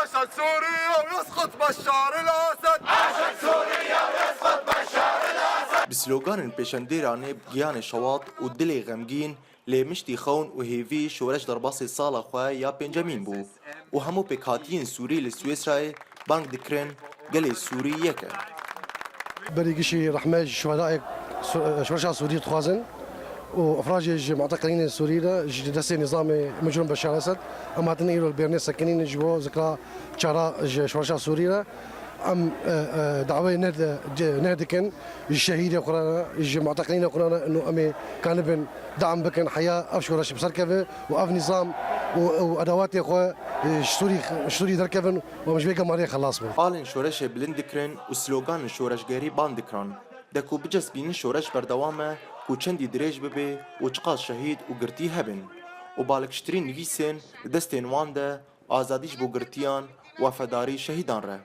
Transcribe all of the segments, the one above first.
عاشت سوريا ويسقط بشار الأسد. عاشت سوريا ويسقط بشار الأسد. بسلوغان پیشندیرانه بگیان شواط و دل غمگین لمشتی خون و هیوی شورش در باسی سال خواه یا پنجمین بو و همو پکاتین سوری لسویسرای بانک دکرن گل سوری یکه. بريقشي رحماج شهداء شرشا سوريا تخوازن وافراج معتقلين السوريين دسي نظام مجرم بشار الاسد اما هاتنيرو البيرني ساكنين جوا ذكرى شارع شرشا سوريا ام دعوه نادكن الشهيد قرانا معتقلين قرانا انه امي كان بن دعم بكن حياه افشورش بسركبه واف نظام وادوات اخو سوري دركبن ومش بيقى ماري خلاص من آلن شورش بلندکرن و سلوگان شورشگری باندکران دکو بجس بین شورش بردوامه کو چندی دریج ببه و چقاس شهید و گرتی هبن و بالکشترین نویسن دستین وانده آزادیش بو گرتیان و فداری شهیدان ره.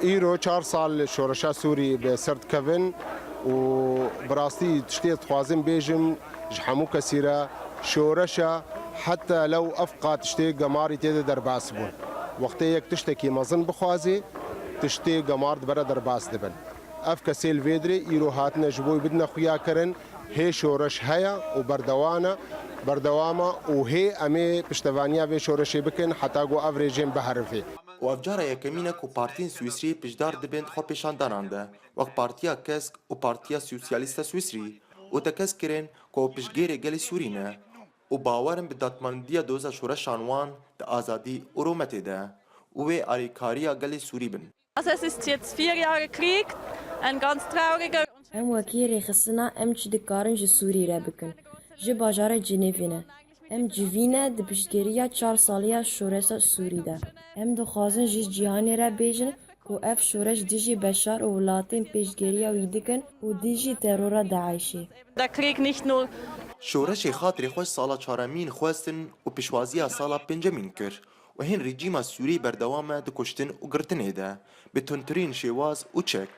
ایرو 4 سال شورشا سوری به سرد کفن و براستی تشتیت خوازن بیجم جحمو کسیره شورشا حتى لو افقات تشتي قمار يتيد درباس بون وقت يك تشتكي مظن بخوازي تشتي قمار دبر درباس دبن افكا سيل فيدري يرو هاتنا جبوي بدنا خويا كرن هي شورش هيا بردوامه وهي امي پشتوانيا في شورشي بكن حتى جو افريجين بحرفي و افجارا یکمینه کو پارتین سویسری پشدار دبند خو پیشاندانان ده وقت پارتیا کسک و پارتیا سوسیالیست سویسری و تکس کرن کو پشگیر گلی سورینه و باورم به داتماندیا دوزا شورشان وان د آزادی ارومته ده و آریکاریا گلی سوری بن. Also es ist jetzt 4 Jahre Krieg, ein ganz trauriger. ام وكيري خصنا ام تشدكارن جي سوري رابكن جي باجار جنيفينا ام جيفينا د بشگيريا 4 ساليا شورشا سوري ده ام دخوازن جي جهاني را بيجن كو اف شورش ديجي بشار ولاتين بشگيريا ويدكن و ديجي ترورا داعشي. Der Krieg nicht nur شورش خاطر خوش سالا چارمین خواستن و پیشوازی سالا پنجمین کر و هن رژیم سوری بردوامه دکشتن و گرتنه ده به تندترین شواز و چک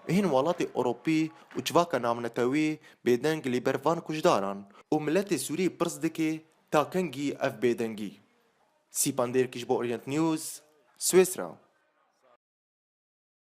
و هن ولات اوروپی و چواکا نامنتوی بیدنگ لیبروان کشداران و ملت سوری پرس دکه تا کنگی اف بیدنگی. سیپاندر کش با اورینت نیوز سویسرا.